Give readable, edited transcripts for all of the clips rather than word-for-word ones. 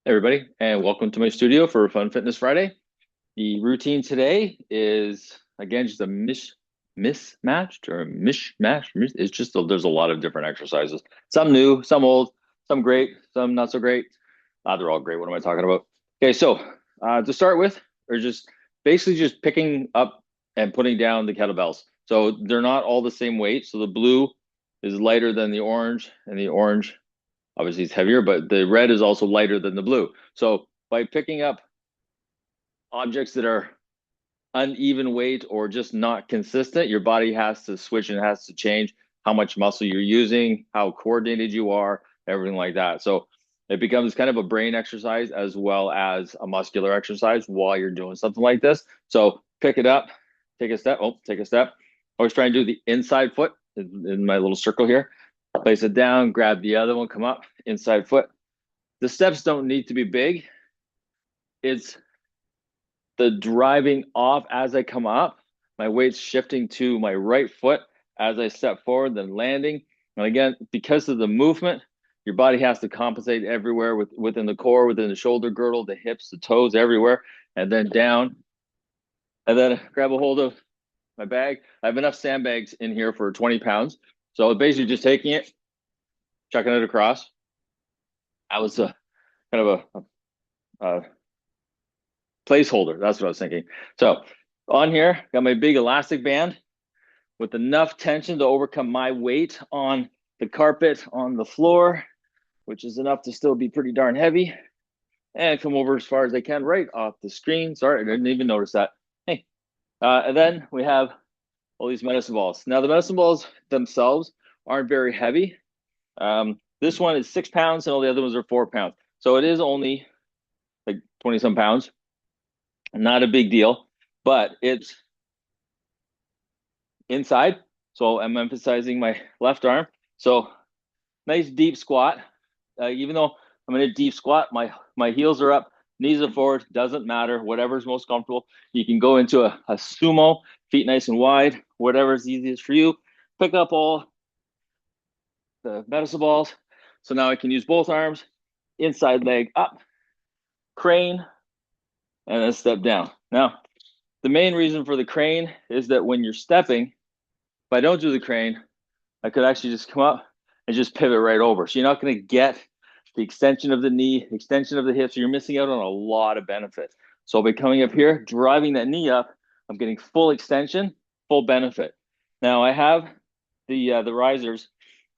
Everybody, and welcome to my studio for Fun Fitness Friday. The routine today is again just a mismatched or a mishmash. It's just there's a lot of different exercises. Some new, some old, some great, some not so great. They're all great. What am I talking about? Okay, so to start with, or just basically just picking up and putting down the kettlebells. So they're not all the same weight. So the blue is lighter than the orange, and the orange obviously it's heavier, but the red is also lighter than the blue. So by picking up objects that are uneven weight or just not consistent, your body has to switch and has to change how much muscle you're using, how coordinated you are, everything like that. So it becomes kind of a brain exercise as well as a muscular exercise while you're doing something like this. So pick it up, take a step, take a step. Always try and do the inside foot in my little circle here. Place it down, grab the other one, come up, inside foot. The steps don't need to be big. It's the driving off as I come up, my weight's shifting to my right foot as I step forward, then landing. And again, because of the movement, your body has to compensate everywhere within the core, within the shoulder girdle, the hips, the toes, everywhere, and then down. And then grab a hold of my bag. I have enough sandbags in here for 20 pounds. So basically just taking it, chucking it across. I was kind of a placeholder. That's what I was thinking. So on here, got my big elastic band with enough tension to overcome my weight on the carpet, on the floor, which is enough to still be pretty darn heavy. And come over as far as I can, right off the screen. Sorry, I didn't even notice that. Hey, and then we have all these medicine balls. Now the medicine balls themselves aren't very heavy. This one is 6 pounds and all the other ones are 4 pounds. So it is only like 20 some pounds. Not a big deal, but it's inside. So I'm emphasizing my left arm. So nice deep squat. Even though I'm in a deep squat, my heels are up, knees are forward, doesn't matter, whatever's most comfortable. You can go into a sumo, feet nice and wide, whatever's easiest for you. Pick up all the medicine balls. So now I can use both arms, inside leg up, crane, and then step down. Now, the main reason for the crane is that when you're stepping, if I don't do the crane, I could actually just come up and just pivot right over. So you're not going to get the extension of the knee, extension of the hips. So you're missing out on a lot of benefit. So by coming up here, driving that knee up, I'm getting full extension, full benefit. Now I have the risers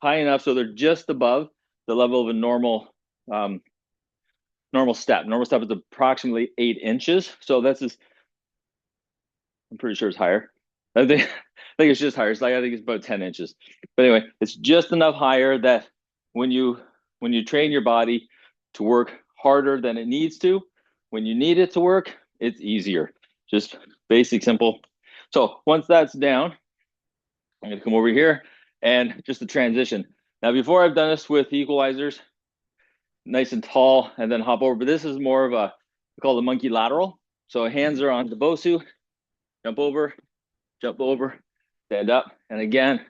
high enough so they're just above the level of a normal step. Normal step is approximately 8 inches. So that's just, I'm pretty sure it's higher. I think it's just higher. It's like I think it's about 10 inches. But anyway, it's just enough higher that when you train your body to work harder than it needs to, when you need it to work, it's easier. Just basic, simple. So once that's down, I'm gonna come over here and just the transition. Now, before I've done this with equalizers, nice and tall, and then hop over. But this is more of a, we call it a monkey lateral. So hands are on the Bosu, jump over, stand up. And again,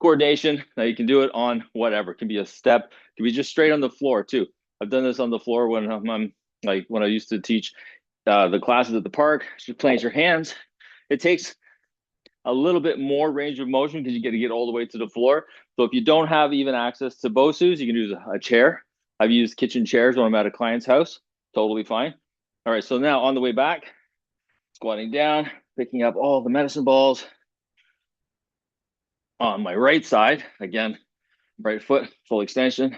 coordination. Now you can do it on whatever. It can be a step, it can be just straight on the floor too. I've done this on the floor when I'm like when I used to teach the classes at the park. Just place your hands. It takes a little bit more range of motion because you get to get all the way to the floor. So if you don't have even access to Bosus, you can use a chair. I've used kitchen chairs when I'm at a client's house. Totally fine. All right, so now on the way back, squatting down, picking up all the medicine balls on my right side. Again, right foot, full extension.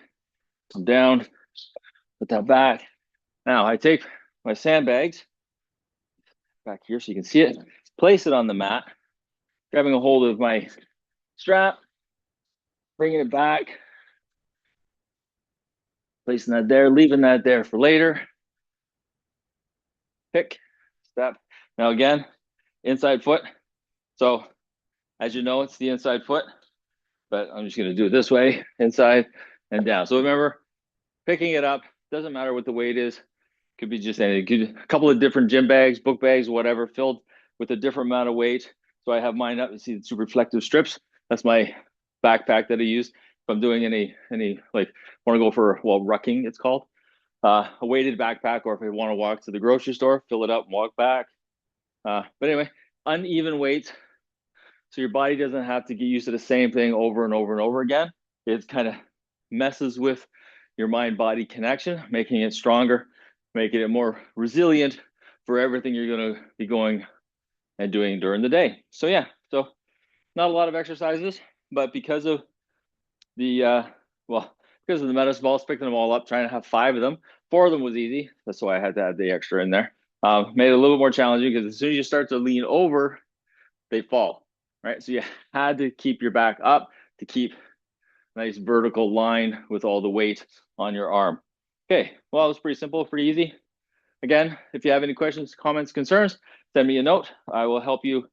Come down, put that back. Now I take my sandbags back here so you can see it, place it on the mat, grabbing a hold of my strap, bringing it back, placing that there, leaving that there for later. Pick, step. Now again, inside foot. So as you know, it's the inside foot, but I'm just gonna do it this way, inside and down. So remember, picking it up, doesn't matter what the weight is. Could be just anything. A couple of different gym bags, book bags, whatever, filled with a different amount of weight. So I have mine up. You see the super reflective strips. That's my backpack that I use. I'm doing any like want to go for, well, rucking it's called, a weighted backpack, or if I want to walk to the grocery store, fill it up and walk back. But anyway, uneven weights, so your body doesn't have to get used to the same thing over and over and over again. It kind of messes with your mind body connection, making it stronger, making it more resilient for everything you're going to be going and doing during the day. So yeah, so not a lot of exercises, but because of the well, because of the medicine balls, picking them all up, trying to have 5 of them. 4 of them was easy. That's why I had to add the extra in there. Made it a little bit more challenging because as soon as you start to lean over, they fall, right? So you had to keep your back up to keep a nice vertical line with all the weight on your arm. Okay, well, it was pretty simple, pretty easy. Again, if you have any questions, comments, concerns, send me a note. I will help you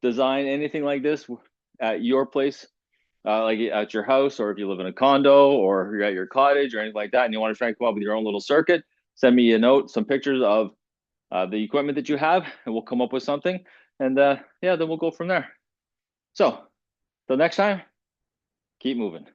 design anything like this at your place, like at your house, or if you live in a condo or you're at your cottage or anything like that, and you want to try and come up with your own little circuit, send me a note, some pictures of the equipment that you have, and we'll come up with something. And yeah, then we'll go from there. So, till next time, keep moving.